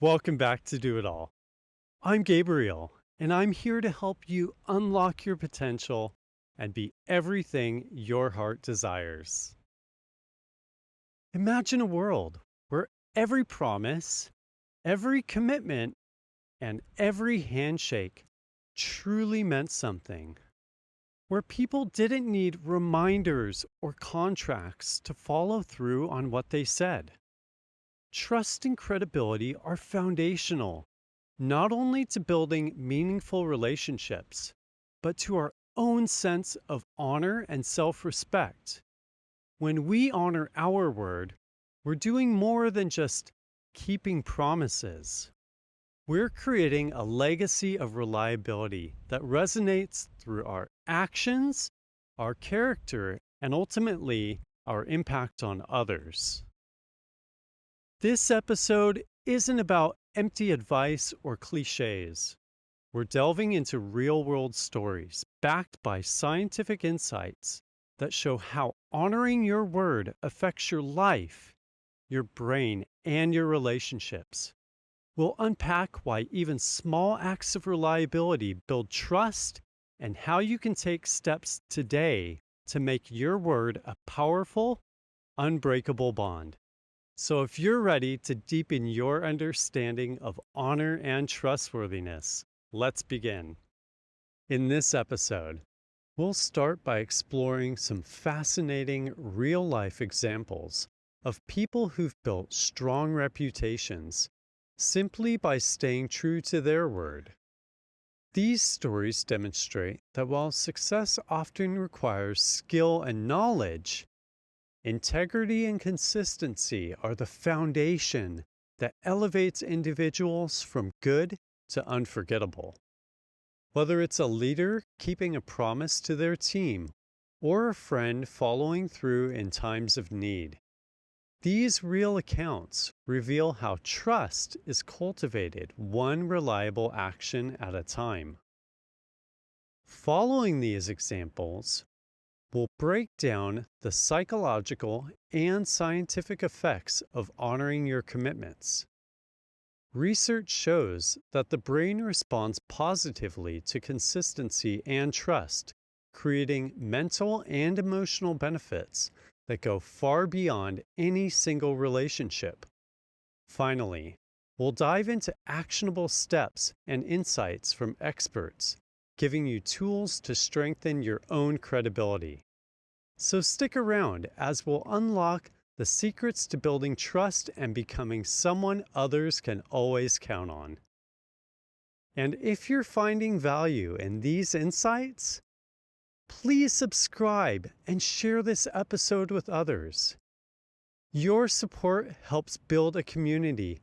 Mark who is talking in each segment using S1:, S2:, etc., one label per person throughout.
S1: Welcome back to Do It All. I'm Gabriel, and I'm here to help you unlock your potential and be everything your heart desires. Imagine a world where every promise, every commitment, and every handshake truly meant something. Where people didn't need reminders or contracts to follow through on what they said. Trust and credibility are foundational, not only to building meaningful relationships, but to our own sense of honor and self respect. When we honor our word, we're doing more than just keeping promises. We're creating a legacy of reliability that resonates through our actions, our character, and ultimately our impact on others. This episode isn't about empty advice or cliches. We're delving into real-world stories backed by scientific insights that show how honoring your word affects your life, your brain, and your relationships. We'll unpack why even small acts of reliability build trust and how you can take steps today to make your word a powerful, unbreakable bond. So if you're ready to deepen your understanding of honor and trustworthiness, let's begin. In this episode, we'll start by exploring some fascinating real-life examples of people who've built strong reputations simply by staying true to their word. These stories demonstrate that while success often requires skill and knowledge, integrity and consistency are the foundation that elevates individuals from good to unforgettable. Whether it's a leader keeping a promise to their team or a friend following through in times of need, these real accounts reveal how trust is cultivated one reliable action at a time. Following these examples, we'll break down the psychological and scientific effects of honoring your commitments. Research shows that the brain responds positively to consistency and trust, creating mental and emotional benefits that go far beyond any single relationship. Finally, we'll dive into actionable steps and insights from experts, giving you tools to strengthen your own credibility. So stick around as we'll unlock the secrets to building trust and becoming someone others can always count on. And if you're finding value in these insights, please subscribe and share this episode with others. Your support helps build a community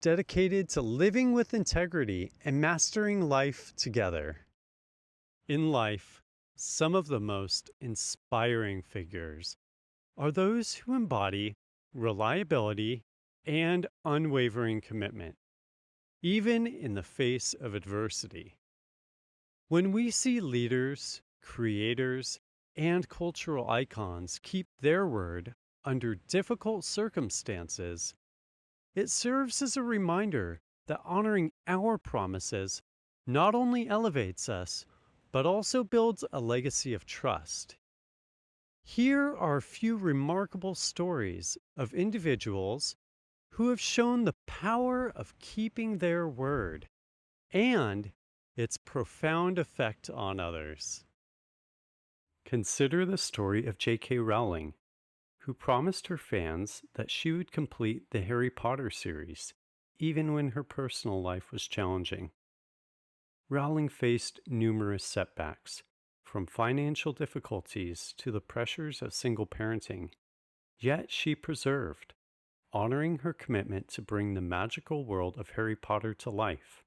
S1: dedicated to living with integrity and mastering life together. In life, some of the most inspiring figures are those who embody reliability and unwavering commitment, even in the face of adversity. When we see leaders, creators, and cultural icons keep their word under difficult circumstances, it serves as a reminder that honoring our promises not only elevates us, but also builds a legacy of trust. Here are a few remarkable stories of individuals who have shown the power of keeping their word and its profound effect on others. Consider the story of J.K. Rowling, who promised her fans that she would complete the Harry Potter series, even when her personal life was challenging. Rowling faced numerous setbacks, from financial difficulties to the pressures of single parenting, yet she persevered, honoring her commitment to bring the magical world of Harry Potter to life.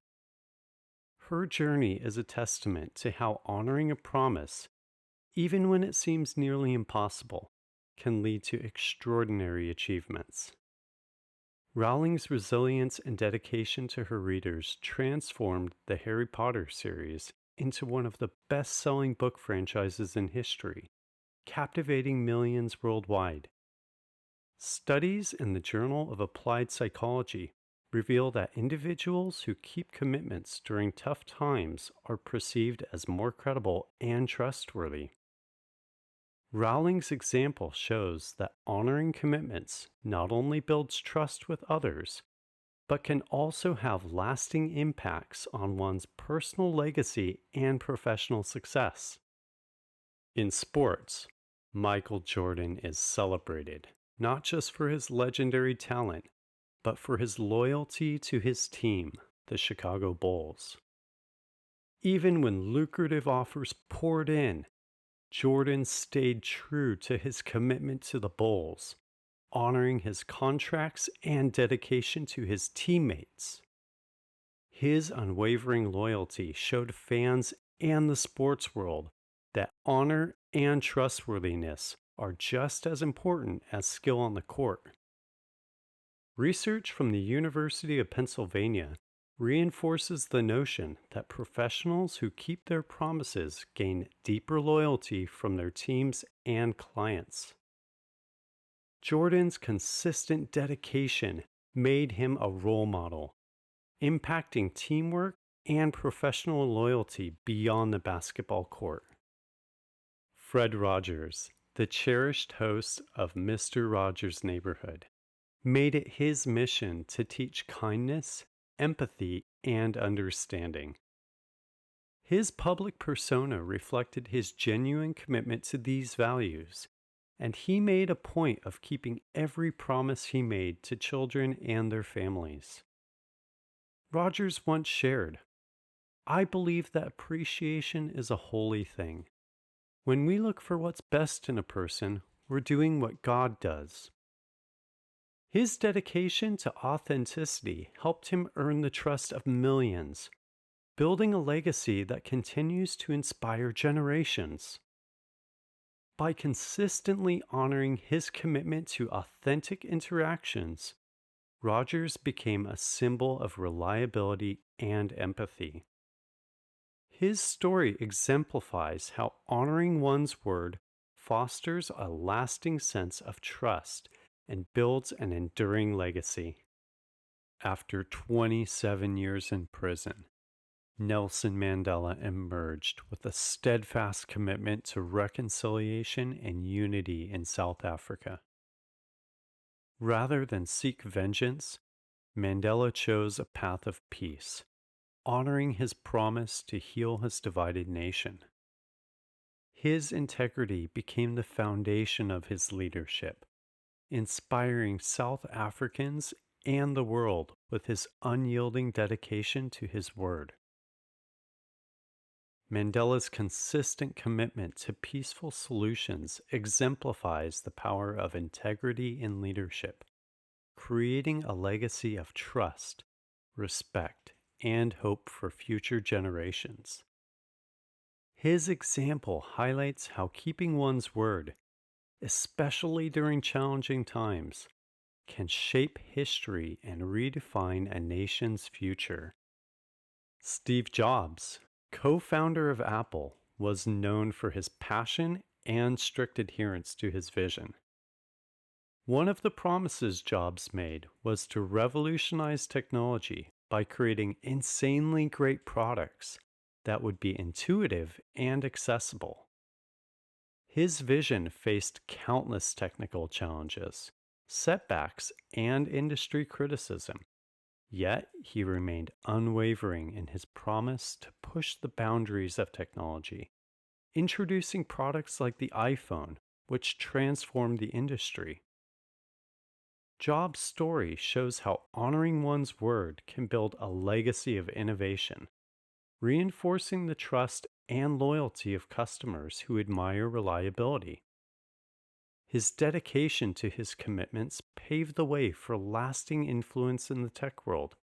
S1: Her journey is a testament to how honoring a promise, even when it seems nearly impossible, can lead to extraordinary achievements. Rowling's resilience and dedication to her readers transformed the Harry Potter series into one of the best-selling book franchises in history, captivating millions worldwide. Studies in the Journal of Applied Psychology reveal that individuals who keep commitments during tough times are perceived as more credible and trustworthy. Rowling's example shows that honoring commitments not only builds trust with others, but can also have lasting impacts on one's personal legacy and professional success. In sports, Michael Jordan is celebrated not just for his legendary talent, but for his loyalty to his team, the Chicago Bulls. Even when lucrative offers poured in, Jordan stayed true to his commitment to the Bulls, honoring his contracts and dedication to his teammates. His unwavering loyalty showed fans and the sports world that honor and trustworthiness are just as important as skill on the court. Research from the University of Pennsylvania reinforces the notion that professionals who keep their promises gain deeper loyalty from their teams and clients. Jordan's consistent dedication made him a role model, impacting teamwork and professional loyalty beyond the basketball court. Fred Rogers, the cherished host of Mr. Rogers' Neighborhood, made it his mission to teach kindness, empathy, and understanding. His public persona reflected his genuine commitment to these values, and he made a point of keeping every promise he made to children and their families. Rogers once shared, "I believe that appreciation is a holy thing. When we look for what's best in a person, we're doing what God does." His dedication to authenticity helped him earn the trust of millions, building a legacy that continues to inspire generations. By consistently honoring his commitment to authentic interactions, Rogers became a symbol of reliability and empathy. His story exemplifies how honoring one's word fosters a lasting sense of trust and builds an enduring legacy. After 27 years in prison, Nelson Mandela emerged with a steadfast commitment to reconciliation and unity in South Africa. Rather than seek vengeance, Mandela chose a path of peace, honoring his promise to heal his divided nation. His integrity became the foundation of his leadership, inspiring South Africans and the world with his unyielding dedication to his word. Mandela's consistent commitment to peaceful solutions exemplifies the power of integrity in leadership, creating a legacy of trust, respect, and hope for future generations. His example highlights how keeping one's word, especially during challenging times, can shape history and redefine a nation's future. Steve Jobs, co-founder of Apple, was known for his passion and strict adherence to his vision. One of the promises Jobs made was to revolutionize technology by creating insanely great products that would be intuitive and accessible. His vision faced countless technical challenges, setbacks, and industry criticism. Yet he remained unwavering in his promise to push the boundaries of technology, introducing products like the iPhone, which transformed the industry. Jobs' story shows how honoring one's word can build a legacy of innovation, reinforcing the trust and loyalty of customers who admire reliability. His dedication to his commitments paved the way for lasting influence in the tech world,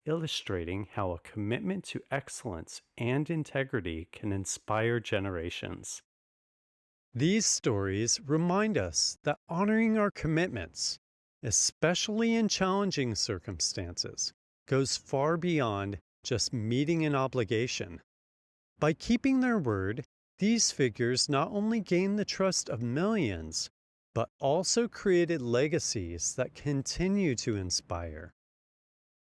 S1: illustrating how a commitment to excellence and integrity can inspire generations. These stories remind us that honoring our commitments, especially in challenging circumstances, goes far beyond just meeting an obligation. By keeping their word These figures not only gained the trust of millions, but also created legacies that continue to inspire.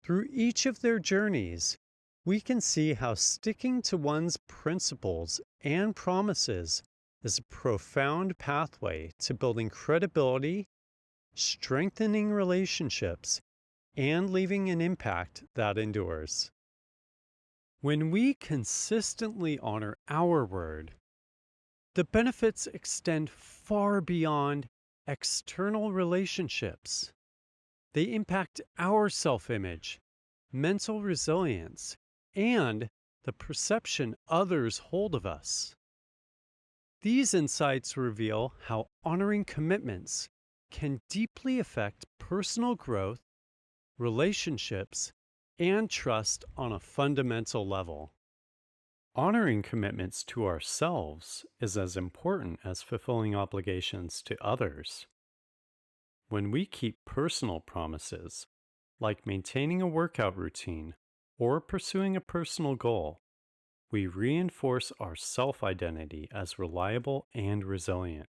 S1: Through each of their journeys, we can see how sticking to one's principles and promises is a profound pathway to building credibility, strengthening relationships, and leaving an impact that endures. When we consistently honor our word, the benefits extend far beyond external relationships. They impact our self image, mental resilience, and the perception others hold of us. These insights reveal how honoring commitments can deeply affect personal growth, relationships, and trust on a fundamental level. Honoring commitments to ourselves is as important as fulfilling obligations to others. When we keep personal promises, like maintaining a workout routine or pursuing a personal goal, we reinforce our self identity as reliable and resilient.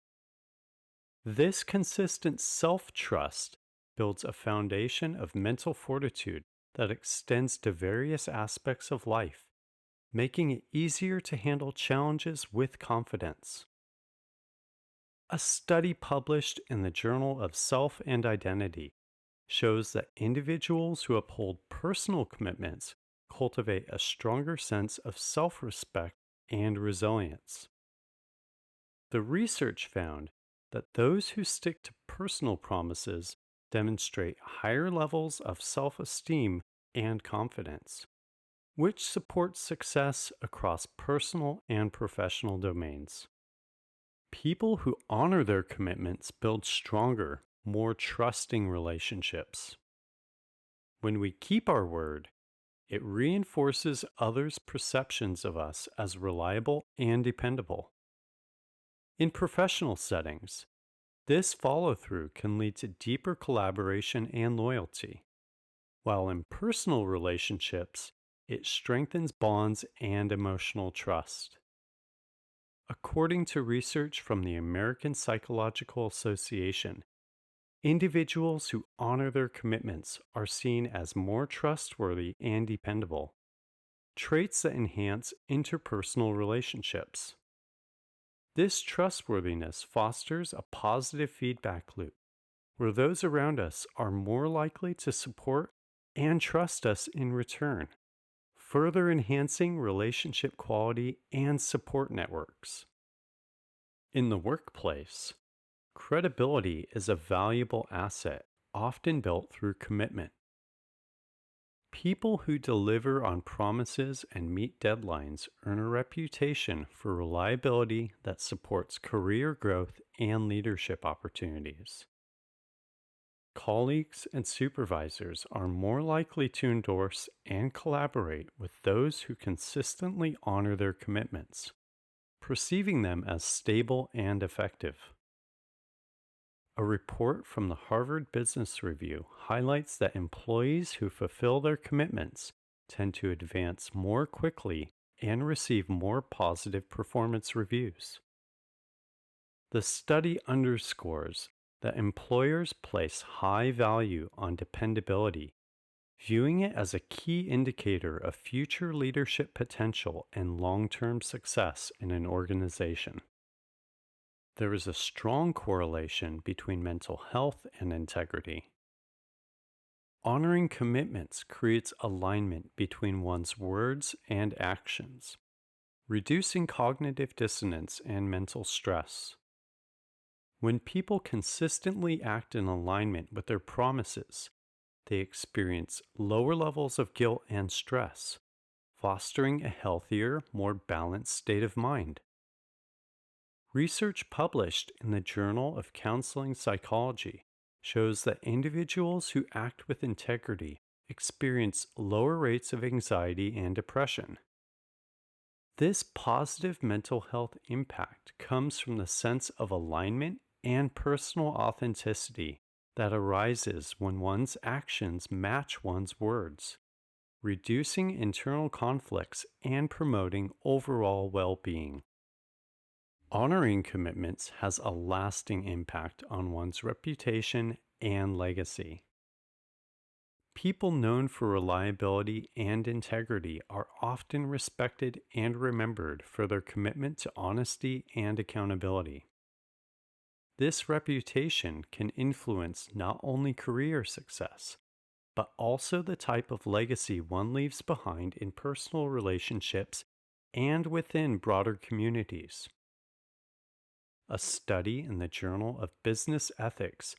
S1: This consistent self trust builds a foundation of mental fortitude that extends to various aspects of life, making it easier to handle challenges with confidence. A study published in the Journal of Self and Identity shows that individuals who uphold personal commitments cultivate a stronger sense of self respect and resilience. The research found that those who stick to personal promises demonstrate higher levels of self esteem and confidence, which supports success across personal and professional domains. People who honor their commitments build stronger, more trusting relationships. When we keep our word, it reinforces others' perceptions of us as reliable and dependable. In professional settings, this follow through can lead to deeper collaboration and loyalty, while in personal relationships, it strengthens bonds and emotional trust. According to research from the American Psychological Association, individuals who honor their commitments are seen as more trustworthy and dependable, traits that enhance interpersonal relationships. This trustworthiness fosters a positive feedback loop where those around us are more likely to support and trust us in return, further enhancing relationship quality and support networks. In the workplace, credibility is a valuable asset often built through commitment. People who deliver on promises and meet deadlines earn a reputation for reliability that supports career growth and leadership opportunities. Colleagues and supervisors are more likely to endorse and collaborate with those who consistently honor their commitments, perceiving them as stable and effective. A report from the Harvard Business Review highlights that employees who fulfill their commitments tend to advance more quickly and receive more positive performance reviews. The study underscores that employers place high value on dependability, viewing it as a key indicator of future leadership potential and long-term success in an organization. There is a strong correlation between mental health and integrity. Honoring commitments creates alignment between one's words and actions, reducing cognitive dissonance and mental stress. When people consistently act in alignment with their promises, they experience lower levels of guilt and stress, fostering a healthier, more balanced state of mind. Research published in the Journal of Counseling Psychology shows that individuals who act with integrity experience lower rates of anxiety and depression. This positive mental health impact comes from the sense of alignment and personal authenticity that arises when one's actions match one's words, reducing internal conflicts and promoting overall well-being. Honoring commitments has a lasting impact on one's reputation and legacy. People known for reliability and integrity are often respected and remembered for their commitment to honesty and accountability. This reputation can influence not only career success, but also the type of legacy one leaves behind in personal relationships and within broader communities. A study in the Journal of Business Ethics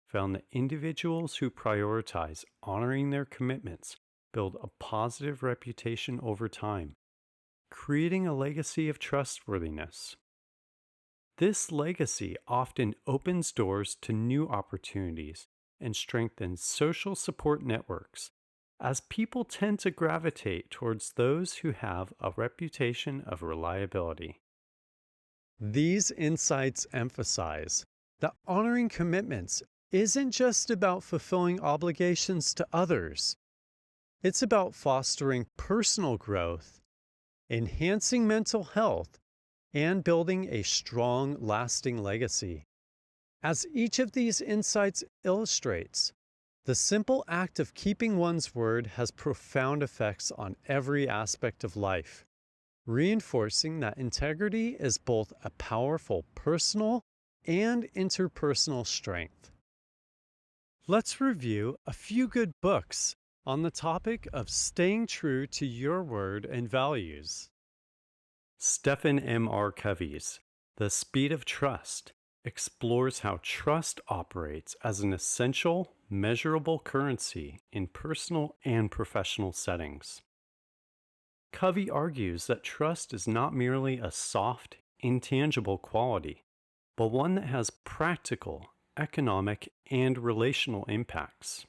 S1: found that individuals who prioritize honoring their commitments build a positive reputation over time, creating a legacy of trustworthiness. This legacy often opens doors to new opportunities and strengthens social support networks, as people tend to gravitate towards those who have a reputation of reliability. These insights emphasize that honoring commitments isn't just about fulfilling obligations to others. It's about fostering personal growth, enhancing mental health, and building a strong, lasting legacy. As each of these insights illustrates, the simple act of keeping one's word has profound effects on every aspect of life, reinforcing that integrity is both a powerful personal and interpersonal strength. Let's review a few good books on the topic of staying true to your word and values. Stephen M. R. Covey's The Speed of Trust explores how trust operates as an essential, measurable currency in personal and professional settings. Covey argues that trust is not merely a soft, intangible quality, but one that has practical, economic, and relational impacts.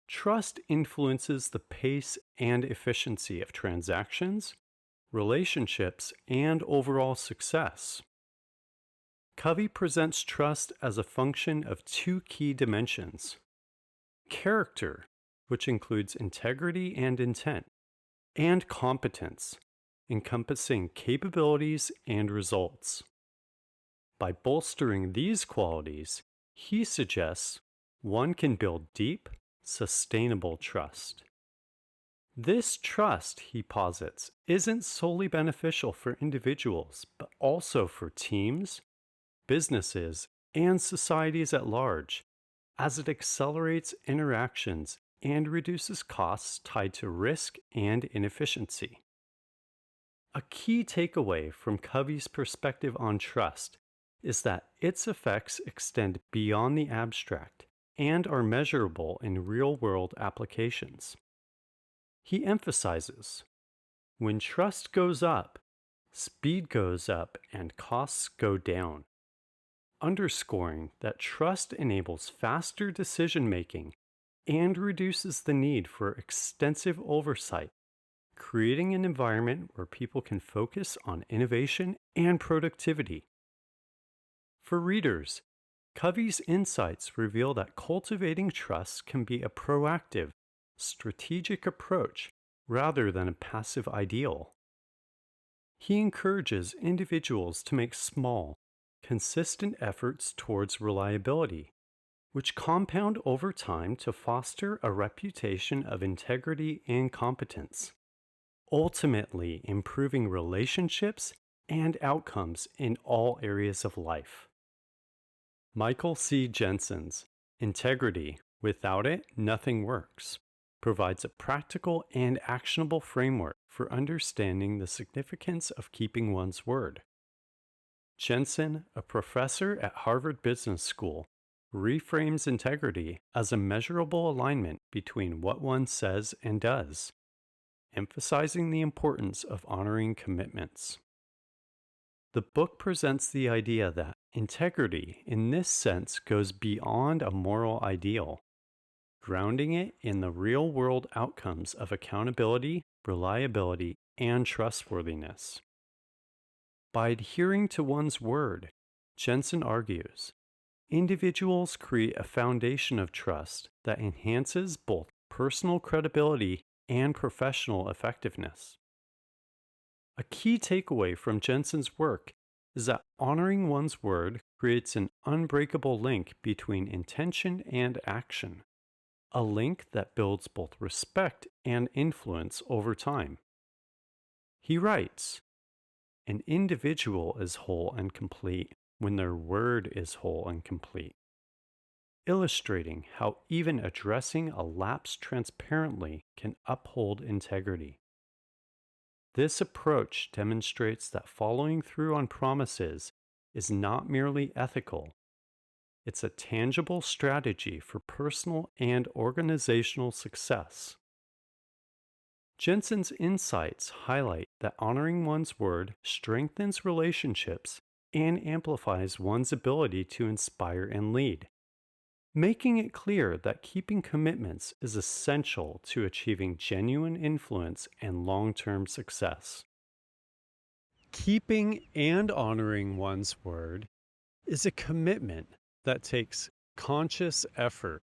S1: Trust influences the pace and efficiency of transactions, relationships, and overall success. Covey presents trust as a function of two key dimensions: character, which includes integrity and intent, and competence, encompassing capabilities and results. By bolstering these qualities, he suggests one can build deep, sustainable trust. This trust, he posits, isn't solely beneficial for individuals, but also for teams, businesses, and societies at large, as it accelerates interactions and reduces costs tied to risk and inefficiency. A key takeaway from Covey's perspective on trust is that its effects extend beyond the abstract and are measurable in real-world applications. He emphasizes, when trust goes up, speed goes up and costs go down, underscoring that trust enables faster decision-making and reduces the need for extensive oversight, creating an environment where people can focus on innovation and productivity. For readers, Covey's insights reveal that cultivating trust can be a proactive, strategic approach rather than a passive ideal. He encourages individuals to make small, consistent efforts towards reliability, which compound over time to foster a reputation of integrity and competence, ultimately improving relationships and outcomes in all areas of life. Michael C. Jensen's Integrity, Without It, Nothing Works provides a practical and actionable framework for understanding the significance of keeping one's word. Jensen, a professor at Harvard Business School, reframes integrity as a measurable alignment between what one says and does, emphasizing the importance of honoring commitments. The book presents the idea that integrity, in this sense, goes beyond a moral ideal, grounding it in the real-world outcomes of accountability, reliability, and trustworthiness. By adhering to one's word, Jensen argues, individuals create a foundation of trust that enhances both personal credibility and professional effectiveness. A key takeaway from Jensen's work is that honoring one's word creates an unbreakable link between intention and action, a link that builds both respect and influence over time. He writes, an individual is whole and complete when their word is whole and complete, illustrating how even addressing a lapse transparently can uphold integrity. This approach demonstrates that following through on promises is not merely ethical, it's a tangible strategy for personal and organizational success. Jensen's insights highlight that honoring one's word strengthens relationships and amplifies one's ability to inspire and lead, making it clear that keeping commitments is essential to achieving genuine influence and long-term success. Keeping and honoring one's word is a commitment that takes conscious effort,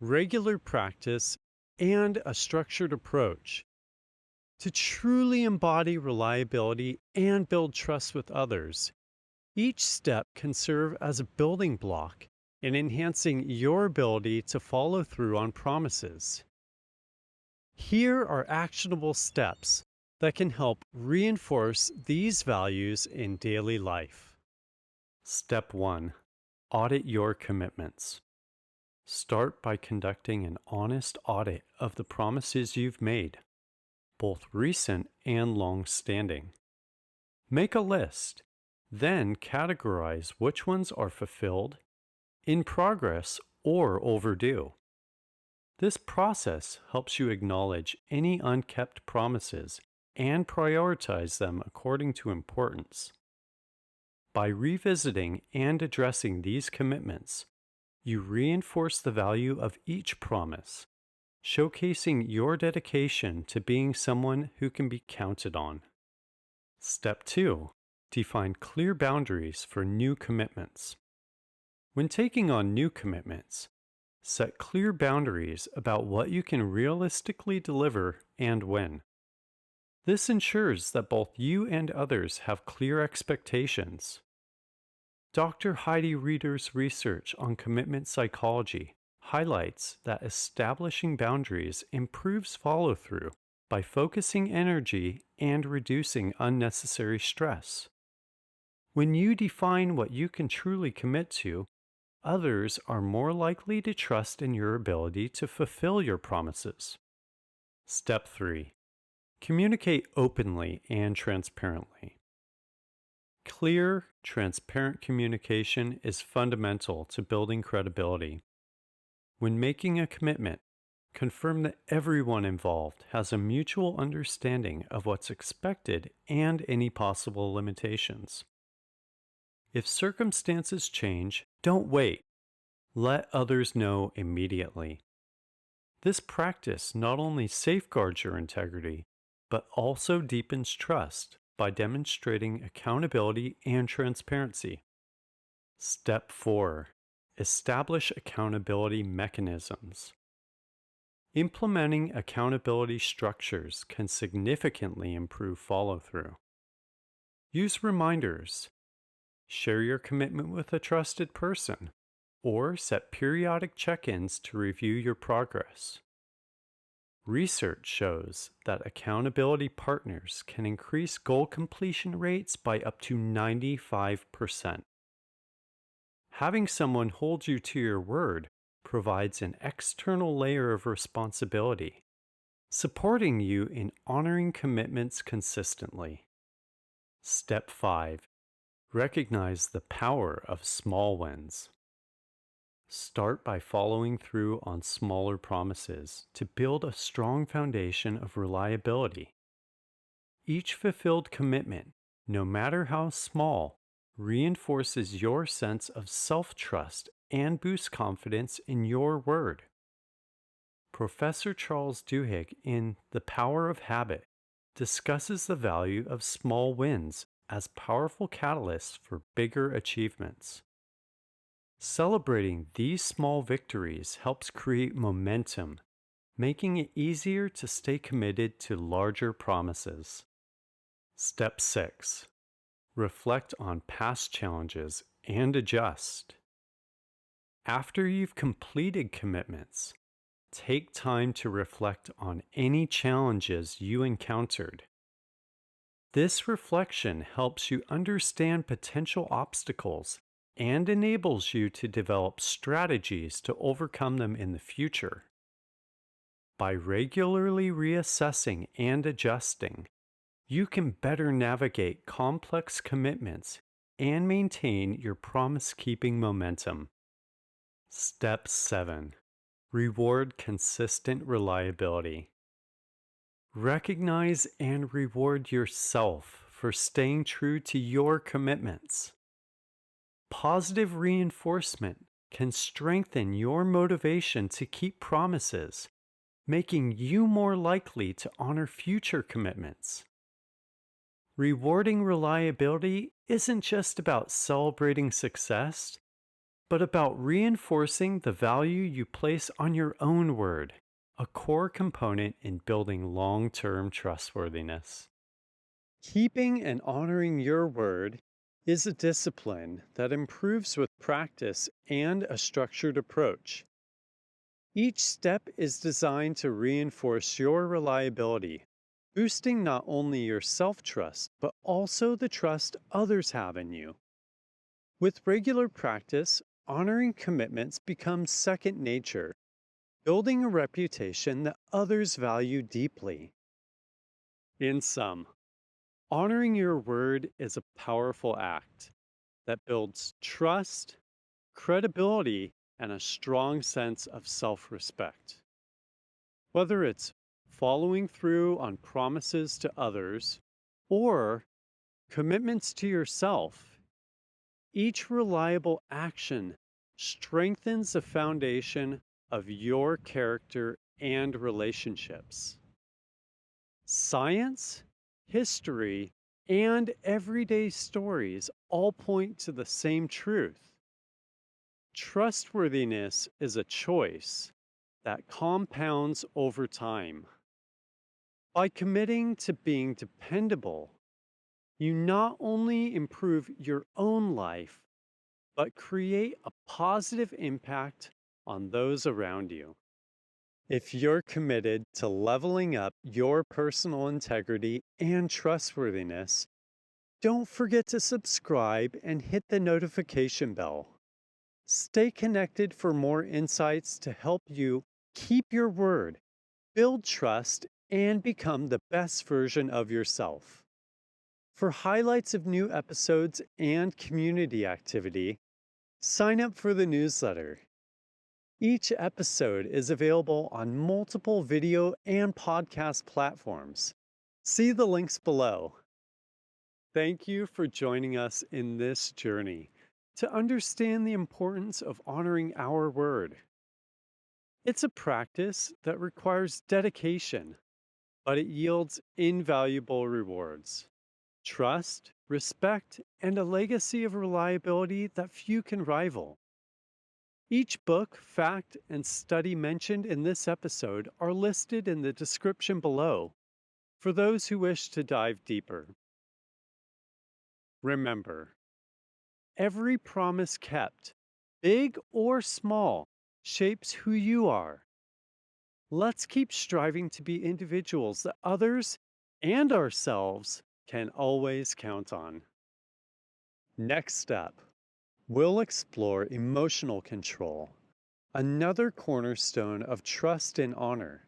S1: regular practice, and a structured approach. To truly embody reliability and build trust with others, each step can serve as a building block in enhancing your ability to follow through on promises. Here are actionable steps that can help reinforce these values in daily life. Step 1. Audit your commitments. Start by conducting an honest audit of the promises you've made, both recent and long-standing. Make a list, then categorize which ones are fulfilled, in progress, or overdue. This process helps you acknowledge any unkept promises and prioritize them according to importance. By revisiting and addressing these commitments, you reinforce the value of each promise, showcasing your dedication to being someone who can be counted on. Step 2. Define clear boundaries for new commitments. When taking on new commitments, set clear boundaries about what you can realistically deliver and when. This ensures that both you and others have clear expectations. Dr. Heidi Reeder's research on commitment psychology highlights that establishing boundaries improves follow-through by focusing energy and reducing unnecessary stress. When you define what you can truly commit to, others are more likely to trust in your ability to fulfill your promises. Step 3. Communicate openly and transparently. Clear, transparent communication is fundamental to building credibility. When making a commitment, confirm that everyone involved has a mutual understanding of what's expected and any possible limitations. If circumstances change, don't wait. Let others know immediately. This practice not only safeguards your integrity, but also deepens trust by demonstrating accountability and transparency. Step 4. Establish accountability mechanisms. Implementing accountability structures can significantly improve follow-through. Use reminders. Share your commitment with a trusted person, or set periodic check-ins to review your progress. Research shows that accountability partners can increase goal completion rates by up to 95%. Having someone hold you to your word provides an external layer of responsibility, supporting you in honoring commitments consistently. Step 5. Recognize the power of small wins. Start by following through on smaller promises to build a strong foundation of reliability. Each fulfilled commitment, no matter how small, reinforces your sense of self-trust and boosts confidence in your word. Professor Charles Duhigg in The Power of Habit discusses the value of small wins as powerful catalysts for bigger achievements. Celebrating these small victories helps create momentum, making it easier to stay committed to larger promises. Step 6. reflect on past challenges, and adjust. After you've completed commitments, take time to reflect on any challenges you encountered. This reflection helps you understand potential obstacles and enables you to develop strategies to overcome them in the future. By regularly reassessing and adjusting, you can better navigate complex commitments and maintain your promise-keeping momentum. Step 7. Reward consistent reliability. Recognize and reward yourself for staying true to your commitments. Positive reinforcement can strengthen your motivation to keep promises, making you more likely to honor future commitments. Rewarding reliability isn't just about celebrating success, but about reinforcing the value you place on your own word, a core component in building long-term trustworthiness. Keeping and honoring your word is a discipline that improves with practice and a structured approach. Each step is designed to reinforce your reliability, boosting not only your self-trust, but also the trust others have in you. With regular practice, honoring commitments becomes second nature, building a reputation that others value deeply. In sum, honoring your word is a powerful act that builds trust, credibility, and a strong sense of self-respect. Whether it's following through on promises to others or commitments to yourself, each reliable action strengthens the foundation of your character and relationships. Science, history, and everyday stories all point to the same truth. Trustworthiness is a choice that compounds over time. By committing to being dependable, you not only improve your own life, but create a positive impact on those around you. If you're committed to leveling up your personal integrity and trustworthiness, don't forget to subscribe and hit the notification bell. Stay connected for more insights to help you keep your word, build trust, and become the best version of yourself. For highlights of new episodes and community activity, sign up for the newsletter. Each episode is available on multiple video and podcast platforms. See the links below. Thank you for joining us in this journey to understand the importance of honoring our word. It's a practice that requires dedication, but it yields invaluable rewards. Trust, respect, and a legacy of reliability that few can rival. Each book, fact, and study mentioned in this episode are listed in the description below for those who wish to dive deeper. Remember, every promise kept, big or small, shapes who you are. Let's keep striving to be individuals that others and ourselves can always count on. Next up, we'll explore emotional control, another cornerstone of trust and honor.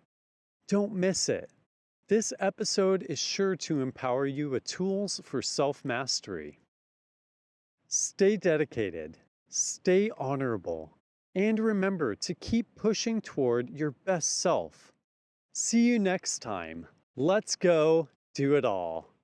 S1: Don't miss it. This episode is sure to empower you with tools for self-mastery. Stay dedicated, stay honorable, and remember to keep pushing toward your best self. See you next time. Let's go do it all.